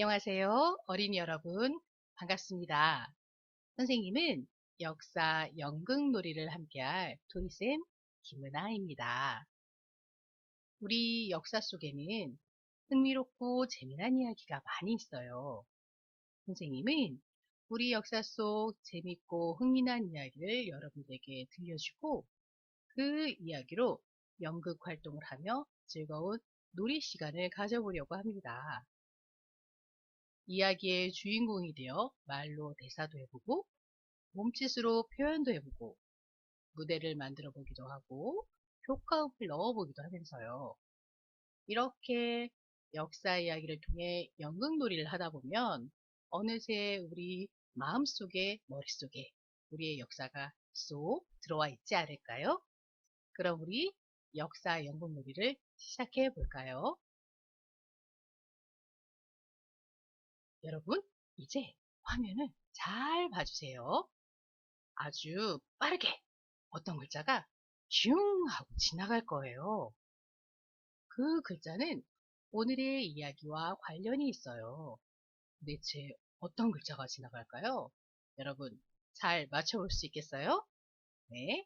안녕하세요. 어린이 여러분. 반갑습니다. 선생님은 역사 연극놀이를 함께할 토리쌤 김은아입니다. 우리 역사 속에는 흥미롭고 재미난 이야기가 많이 있어요. 선생님은 우리 역사 속 재밌고 흥미난 이야기를 여러분들에게 들려주고 그 이야기로 연극 활동을 하며 즐거운 놀이 시간을 가져보려고 합니다. 이야기의 주인공이 되어 말로 대사도 해보고 몸짓으로 표현도 해보고 무대를 만들어 보기도 하고 효과음을 넣어보기도 하면서요. 이렇게 역사 이야기를 통해 연극놀이를 하다 보면 어느새 우리 마음속에 머릿속에 우리의 역사가 쏙 들어와 있지 않을까요? 그럼 우리 역사 연극놀이를 시작해 볼까요? 여러분, 이제 화면을 잘 봐주세요. 아주 빠르게 어떤 글자가 슝 하고 지나갈 거예요. 그 글자는 오늘의 이야기와 관련이 있어요. 대체 어떤 글자가 지나갈까요? 여러분 잘 맞춰볼 수 있겠어요? 네.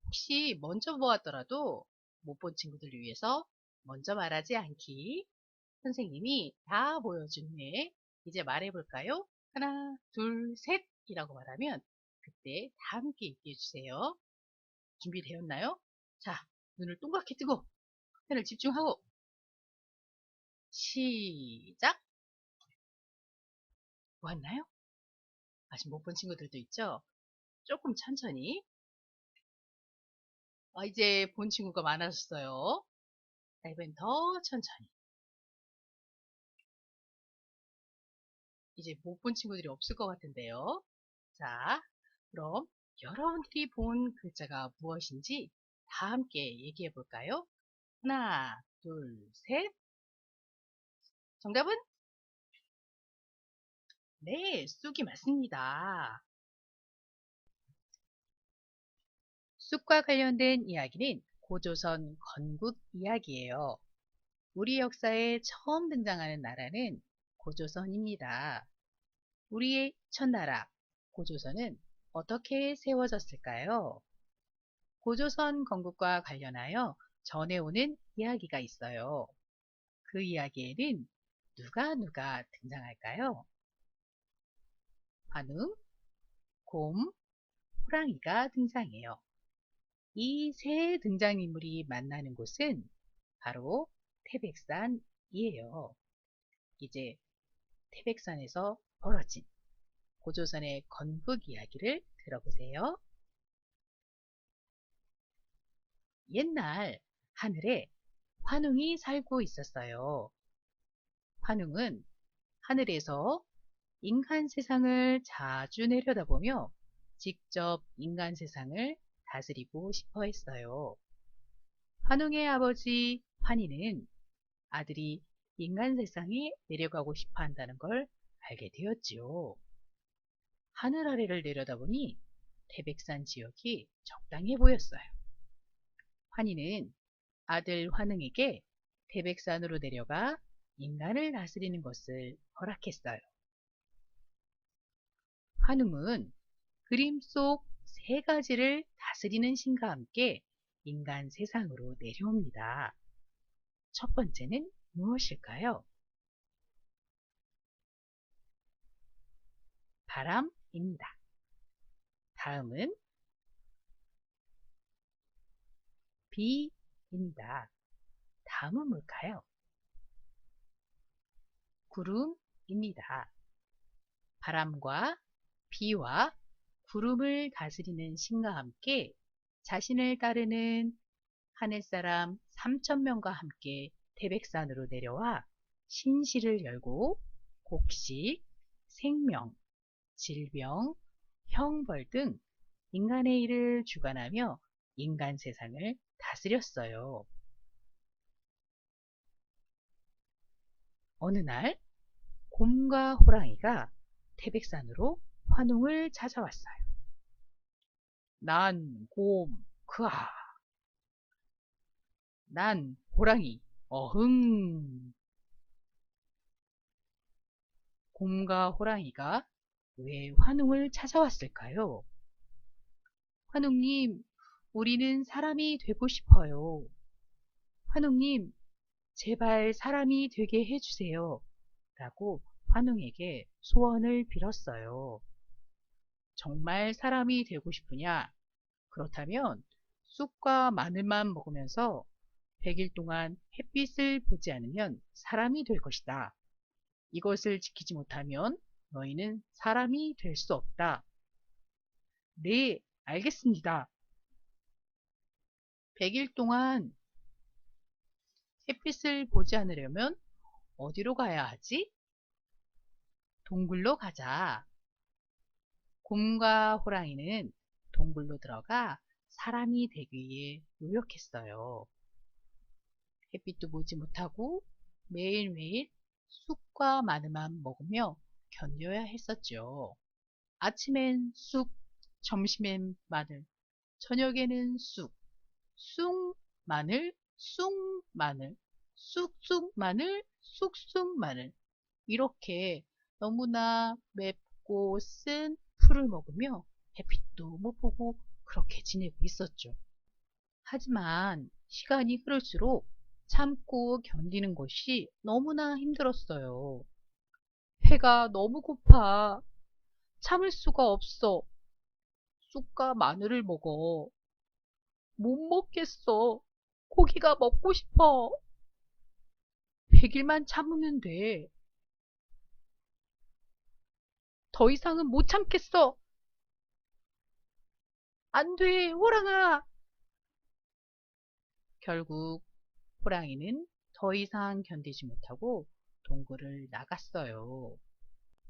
혹시 먼저 보았더라도 못 본 친구들을 위해서 먼저 말하지 않기. 선생님이 다 보여준 후에 이제 말해볼까요? 하나, 둘, 셋 이라고 말하면 그때 다 함께 얘기해 주세요. 준비되었나요? 자, 눈을 동그랗게 뜨고 화면을 집중하고 시작! 보았나요? 아직 못 본 친구들도 있죠? 조금 천천히. 이제 본 친구가 많아졌어요. 자, 이번엔 더 천천히. 이제 못 본 친구들이 없을 것 같은데요. 자, 그럼 여러분들이 본 글자가 무엇인지 다 함께 얘기해 볼까요? 하나, 둘, 셋. 정답은? 네, 쑥이 맞습니다. 쑥과 관련된 이야기는 고조선 건국 이야기예요. 우리 역사에 처음 등장하는 나라는 고조선입니다. 우리의 첫나라 고조선은 어떻게 세워졌을까요? 고조선 건국과 관련하여 전해오는 이야기가 있어요. 그 이야기에는 누가 등장할까요? 관음, 곰, 호랑이가 등장해요. 이 세 등장인물이 만나는 곳은 바로 태백산이에요. 이제 태백산에서 벌어진 고조선의 건국 이야기를 들어보세요. 옛날 하늘에 환웅이 살고 있었어요. 환웅은 하늘에서 인간 세상을 자주 내려다보며 직접 인간 세상을 다스리고 싶어 했어요. 환웅의 아버지 환희는 아들이 인간 세상에 내려가고 싶어 한다는 걸 알게 되었지요. 하늘 아래를 내려다보니 태백산 지역이 적당해 보였어요. 환희는 아들 환웅에게 태백산으로 내려가 인간을 다스리는 것을 허락했어요. 환웅은 그림 속 세 가지를 다스리는 신과 함께 인간 세상으로 내려옵니다. 첫 번째는 무엇일까요? 바람입니다. 다음은 비입니다. 다음은 뭘까요? 구름입니다. 바람과 비와 구름을 다스리는 신과 함께 자신을 따르는 하늘사람 3,000명과 함께 태백산으로 내려와 신시를 열고 곡식, 생명, 질병, 형벌 등 인간의 일을 주관하며 인간 세상을 다스렸어요. 어느 날 곰과 호랑이가 태백산으로 환웅을 찾아왔어요. 난 곰, 크아. 난 호랑이, 어흥. 곰과 호랑이가 왜 환웅을 찾아왔을까요? 환웅님, 우리는 사람이 되고 싶어요. 환웅님, 제발 사람이 되게 해주세요. 라고 환웅에게 소원을 빌었어요. 정말 사람이 되고 싶으냐? 그렇다면 쑥과 마늘만 먹으면서 100일 동안 햇빛을 보지 않으면 사람이 될 것이다. 이것을 지키지 못하면 너희는 사람이 될 수 없다. 네, 알겠습니다. 100일 동안 햇빛을 보지 않으려면 어디로 가야 하지? 동굴로 가자. 곰과 호랑이는 동굴로 들어가 사람이 되기 위해 노력했어요. 햇빛도 보지 못하고 매일매일 쑥과 마늘만 먹으며 견뎌야 했었죠. 아침엔 쑥, 점심엔 마늘, 저녁에는 쑥, 쑥, 마늘, 쑥, 마늘, 쑥쑥 마늘, 쑥쑥 마늘. 이렇게 너무나 맵고 쓴 풀을 먹으며 햇빛도 못 보고 그렇게 지내고 있었죠. 하지만 시간이 흐를수록 참고 견디는 것이 너무나 힘들었어요. 배가 너무 고파. 참을 수가 없어. 쑥과 마늘을 먹어. 못 먹겠어. 고기가 먹고 싶어. 100일만 참으면 돼. 더 이상은 못 참겠어. 안 돼, 호랑아. 결국 호랑이는 더 이상 견디지 못하고 동굴을 나갔어요.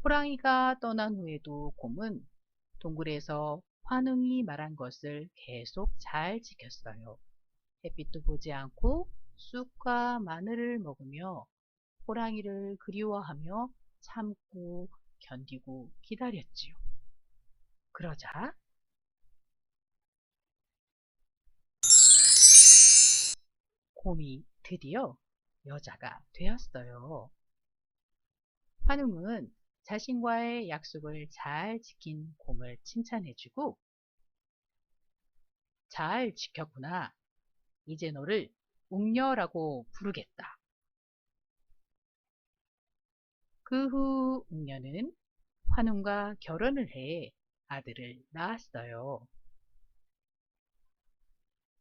호랑이가 떠난 후에도 곰은 동굴에서 환웅이 말한 것을 계속 잘 지켰어요. 햇빛도 보지 않고 쑥과 마늘을 먹으며 호랑이를 그리워하며 참고 견디고 기다렸지요. 그러자 곰이 드디어 여자가 되었어요. 환웅은 자신과의 약속을 잘 지킨 곰을 칭찬해주고 잘 지켰구나. 이제 너를 웅녀라고 부르겠다. 그 후 웅녀는 환웅과 결혼을 해 아들을 낳았어요.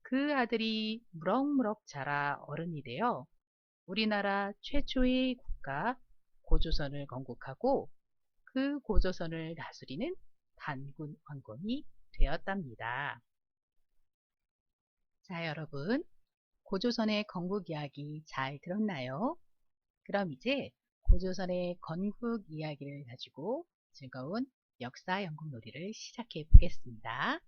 그 아들이 무럭무럭 자라 어른이 되어 우리나라 최초의 국가 고조선을 건국하고 그 고조선을 다스리는 단군 왕건이 되었답니다. 자, 여러분, 고조선의 건국 이야기 잘 들었나요? 그럼 이제 고조선의 건국 이야기를 가지고 즐거운 역사 연극 놀이를 시작해 보겠습니다.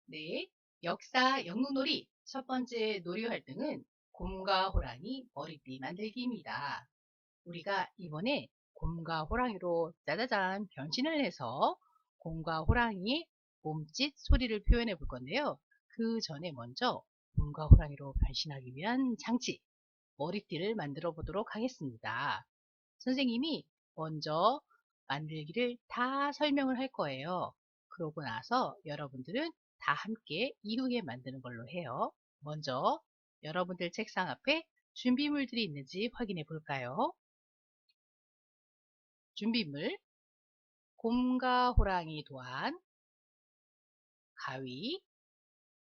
네, 역사 연극 놀이 첫 번째 놀이 활동은 곰과 호랑이 머리띠 만들기입니다. 우리가 이번에 곰과 호랑이로 짜자잔 변신을 해서 곰과 호랑이의 몸짓 소리를 표현해 볼 건데요. 그 전에 먼저 곰과 호랑이로 변신하기 위한 장치, 머리띠를 만들어 보도록 하겠습니다. 선생님이 먼저 만들기를 다 설명을 할 거예요. 그러고 나서 여러분들은 다 함께 이후에 만드는 걸로 해요. 먼저 여러분들 책상 앞에 준비물들이 있는지 확인해 볼까요? 준비물, 곰과 호랑이 도안, 가위,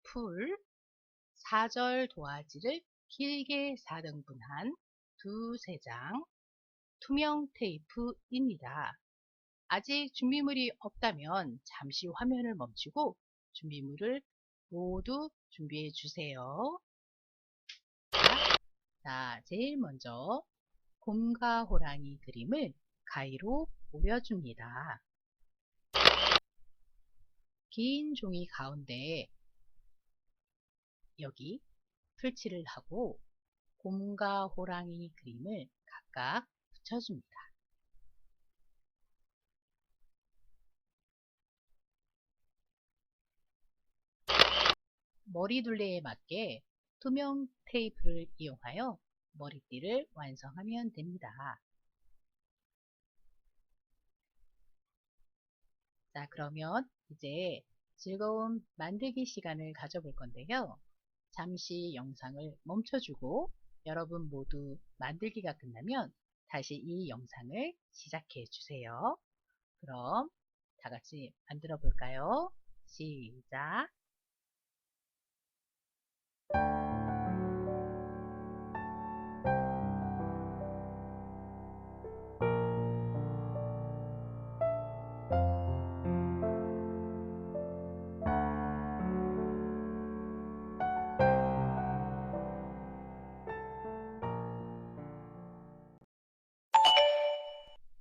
풀, 사절 도화지를 길게 4등분한 두세 장, 투명 테이프입니다. 아직 준비물이 없다면 잠시 화면을 멈추고 준비물을 모두 준비해 주세요. 자, 제일 먼저 곰과 호랑이 그림을 가위로 오려줍니다. 긴 종이 가운데 여기 풀칠을 하고 곰과 호랑이 그림을 각각 붙여줍니다. 머리 둘레에 맞게 투명 테이프를 이용하여 머리띠를 완성하면 됩니다. 자, 그러면 이제 즐거운 만들기 시간을 가져볼 건데요. 잠시 영상을 멈춰주고 여러분 모두 만들기가 끝나면 다시 이 영상을 시작해 주세요. 그럼 다 같이 만들어 볼까요? 시작!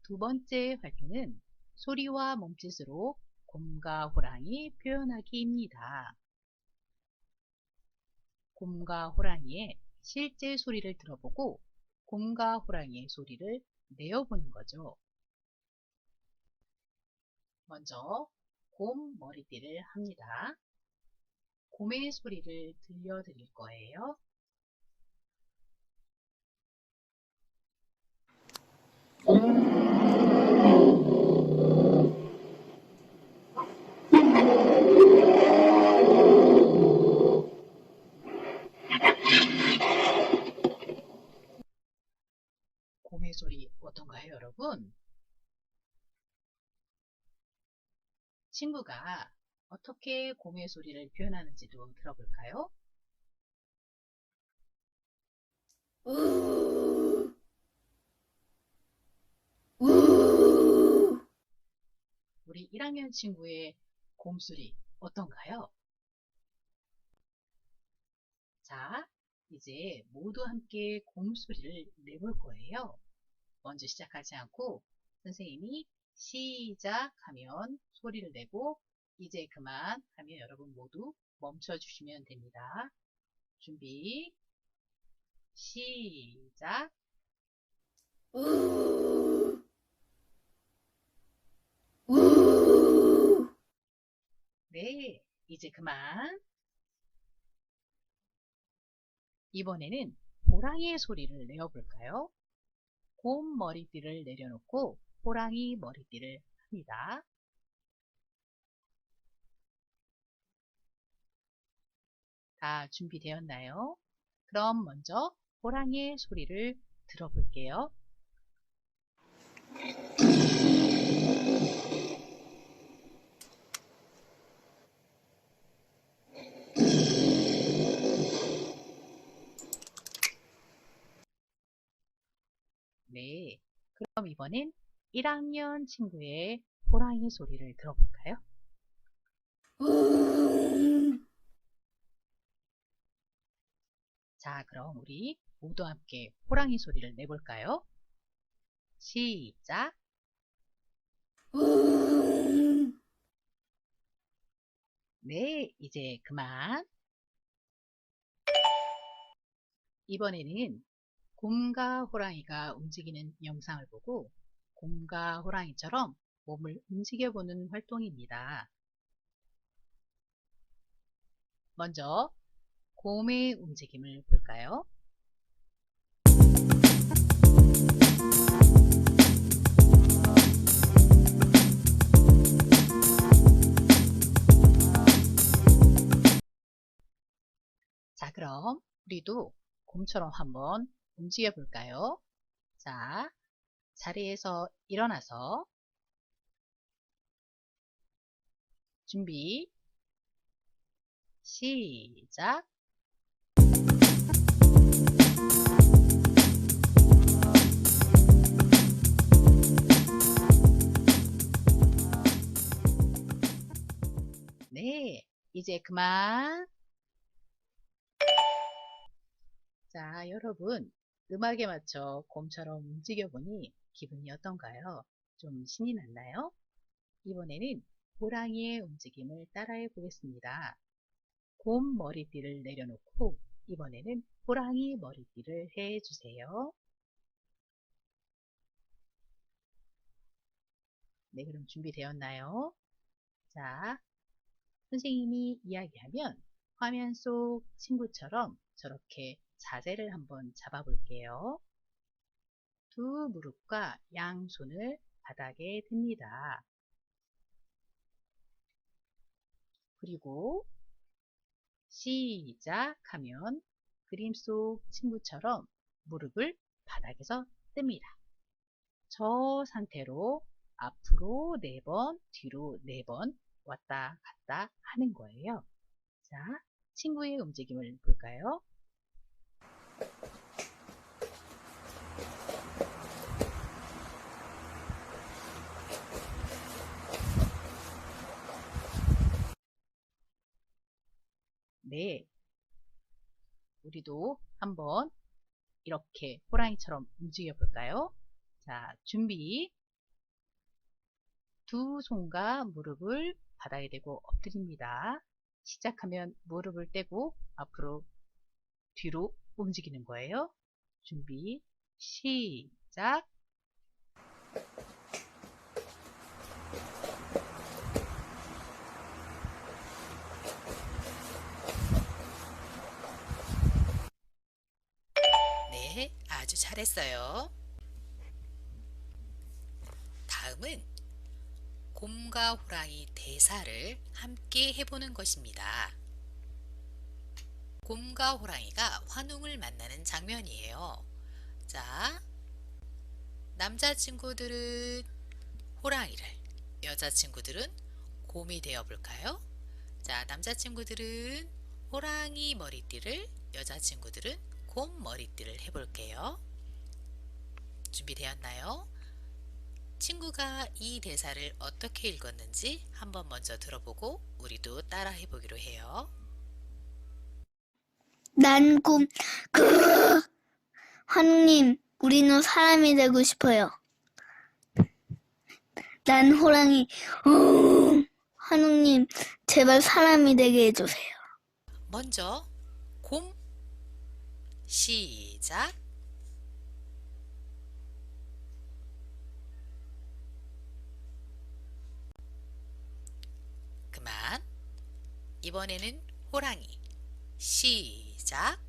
두 번째 활동은 소리와 몸짓으로 곰과 호랑이 표현하기입니다. 곰과 호랑이의 실제 소리를 들어보고 곰과 호랑이의 소리를 내어보는 거죠. 먼저 곰 머리띠를 합니다. 곰의 소리를 들려드릴 거예요. 곰의 소리 어떤가요, 여러분? 친구가 어떻게 곰의 소리를 표현하는지도 들어볼까요? 우리 1학년 친구의 곰소리 어떤가요? 자, 이제 모두 함께 곰소리를 내볼 거예요. 먼저 시작하지 않고 선생님이 시작하면 소리를 내고 이제 그만 하면 여러분 모두 멈춰 주시면 됩니다. 준비, 시작! 네, 이제 그만. 이번에는 호랑이의 소리를 내어볼까요? 곰 머리띠를 내려놓고 호랑이 머리띠를 합니다. 다 준비되었나요? 그럼 먼저 호랑이의 소리를 들어볼게요. 네, 그럼 이번엔 1학년 친구의 호랑이 소리를 들어볼까요? 자, 그럼 우리 모두 함께 호랑이 소리를 내볼까요? 시작! 네, 이제 그만. 이번에는 곰과 호랑이가 움직이는 영상을 보고 곰과 호랑이처럼 몸을 움직여보는 활동입니다. 먼저 곰의 움직임을 볼까요? 자, 그럼 우리도 곰처럼 한번 움직여 볼까요? 자, 자리에서 일어나서 준비, 시작! 네, 이제 그만. 자, 여러분, 음악에 맞춰 곰처럼 움직여보니 기분이 어떤가요? 좀 신이 났나요? 이번에는 호랑이의 움직임을 따라해 보겠습니다. 곰 머리띠를 내려놓고 이번에는 호랑이 머리띠를 해주세요. 네, 그럼 준비되었나요? 자, 선생님이 이야기하면 화면 속 친구처럼 저렇게 자세를 한번 잡아 볼게요. 두 무릎과 양손을 바닥에 댑니다. 그리고 시작하면 그림 속 친구처럼 무릎을 바닥에서 뜹니다. 저 상태로 앞으로 4번, 뒤로 4번 왔다 갔다 하는 거예요. 자, 친구의 움직임을 볼까요? 네, 우리도 한번 이렇게 호랑이처럼 움직여 볼까요? 자, 준비. 두 손과 무릎을 바닥에 대고 엎드립니다. 시작하면 무릎을 떼고 앞으로 뒤로 움직이는 거예요. 준비, 시작. 네, 아주 잘했어요. 다음은 곰과 호랑이 대사를 함께 해보는 것입니다. 곰과 호랑이가 환웅을 만나는 장면이에요. 자, 남자친구들은 호랑이를, 여자친구들은 곰이 되어 볼까요? 자, 남자친구들은 호랑이 머리띠를, 여자친구들은 곰 머리띠를 해볼게요. 준비되었나요? 친구가 이 대사를 어떻게 읽었는지 한번 먼저 들어보고 우리도 따라 해보기로 해요. 난 곰, 그, 환웅님, 우리는 사람이 되고 싶어요. 난 호랑이, 환웅님, 제발 사람이 되게 해주세요. 먼저 곰 시작. 그만. 이번에는 호랑이 시작.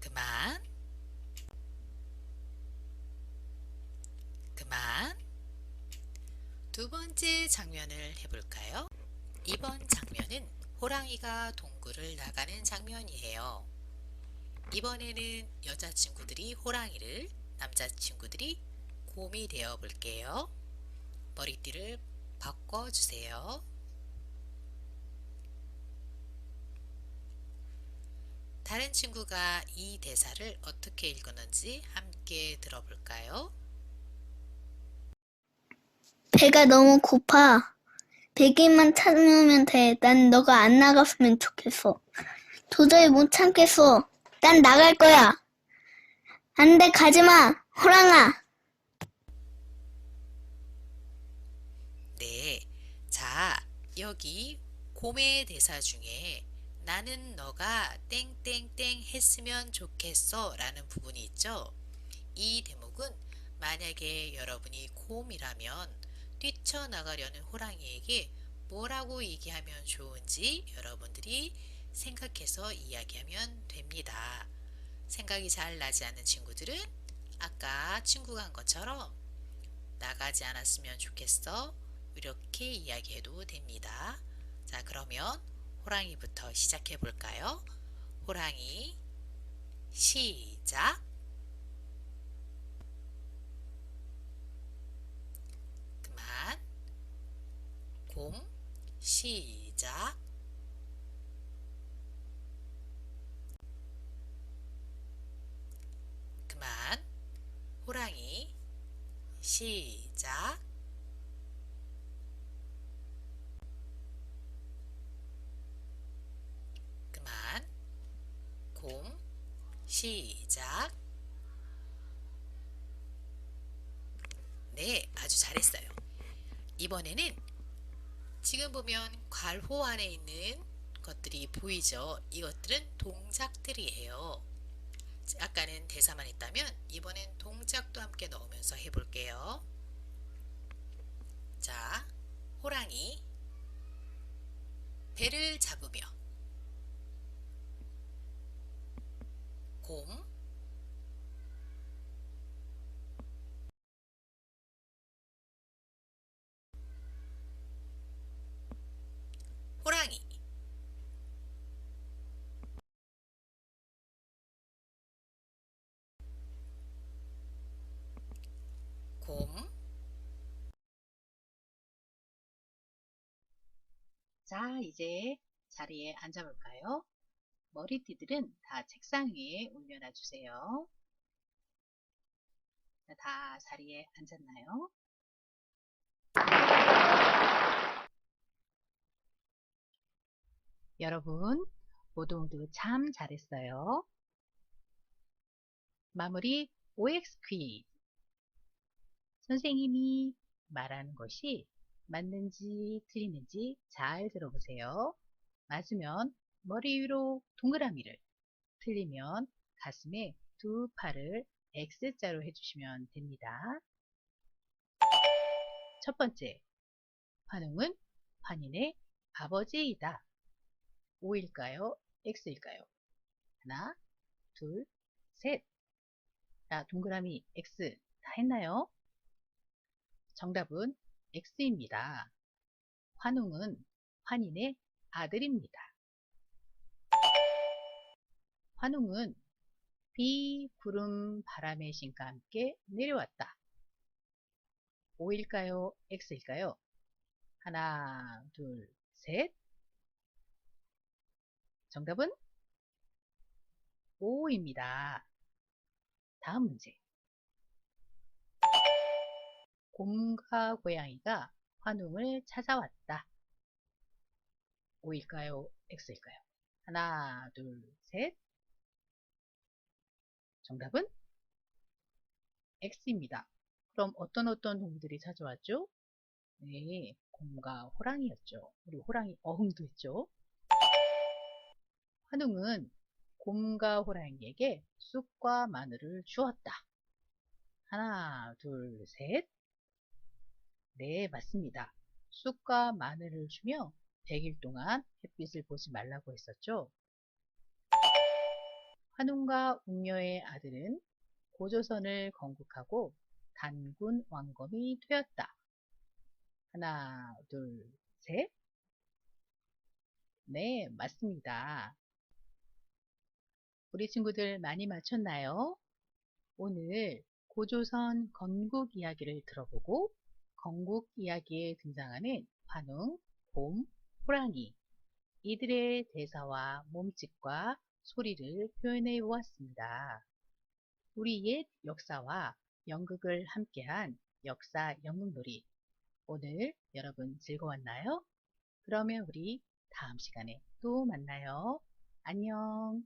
그만. 그만. 두 번째 장면을 해볼까요? 이번 장면은 호랑이가 동굴을 나가는 장면이에요. 이번에는 여자친구들이 호랑이를, 남자친구들이 곰이 되어 볼게요. 머리띠를 바꿔주세요. 다른 친구가 이 대사를 어떻게 읽었는지 함께 들어볼까요? 배가 너무 고파. 베개만 찾으면 돼. 난 너가 안 나갔으면 좋겠어. 도저히 못 참겠어. 난 나갈 거야. 안 돼, 가지마. 호랑아. 네. 자, 여기 곰의 대사 중에 나는 너가 땡땡땡 했으면 좋겠어 라는 부분이 있죠. 이 대목은 만약에 여러분이 곰이라면 뛰쳐나가려는 호랑이에게 뭐라고 얘기하면 좋은지 여러분들이 생각해서 이야기하면 됩니다. 생각이 잘 나지 않는 친구들은 아까 친구가 한 것처럼 나가지 않았으면 좋겠어 이렇게 이야기해도 됩니다. 자, 그러면 호랑이부터 시작해 볼까요? 호랑이 시작. 그만. 곰 시작. 그만. 호랑이 시작. 그만. 곰 시작. 네, 아주 잘했어요. 이번에는 지금 보면 괄호 안에 있는 것들이 보이죠? 이것들은 동작들이에요. 아까는 대사만 있다면 이번엔 동작도 함께 넣으면서 해볼게요. 자, 호랑이 배를 잡으며 곰, 호랑이, 곰. 자, 이제 자리에 앉아볼까요? 머리띠들은 다 책상 위에 올려놔 주세요. 다 자리에 앉았나요? 여러분, 모두 참 잘했어요. 마무리 OX 퀴즈. 선생님이 말하는 것이 맞는지 틀리는지 잘 들어보세요. 맞으면 머리 위로 동그라미를, 틀리면 가슴에 두 팔을 X자로 해주시면 됩니다. 첫 번째, 환웅은 환인의 아버지이다. O일까요? X일까요? 하나, 둘, 셋. 자, 동그라미 X 다 했나요? 정답은 X입니다. 환웅은 환인의 아들입니다. 환웅은 비, 구름, 바람의 신과 함께 내려왔다. O일까요? X일까요? 하나, 둘, 셋. 정답은 O입니다. 다음 문제. 곰과 고양이가 환웅을 찾아왔다. O일까요? X일까요? 하나, 둘, 셋. 정답은 X입니다. 그럼 어떤 동물들이 찾아왔죠? 네, 곰과 호랑이였죠. 우리 호랑이 어흥도 했죠. 환웅은 곰과 호랑이에게 쑥과 마늘을 주었다. 하나, 둘, 셋. 네, 맞습니다. 쑥과 마늘을 주며 100일 동안 햇빛을 보지 말라고 했었죠. 환웅과 웅녀의 아들은 고조선을 건국하고 단군 왕검이 되었다. 하나, 둘, 셋. 네, 맞습니다. 우리 친구들 많이 맞췄나요? 오늘 고조선 건국 이야기를 들어보고 건국 이야기에 등장하는 환웅, 곰, 호랑이 이들의 대사와 몸짓과 소리를 표현해 보았습니다. 우리 옛 역사와 연극을 함께한 역사 연극놀이 오늘 여러분 즐거웠나요? 그러면 우리 다음 시간에 또 만나요. 안녕.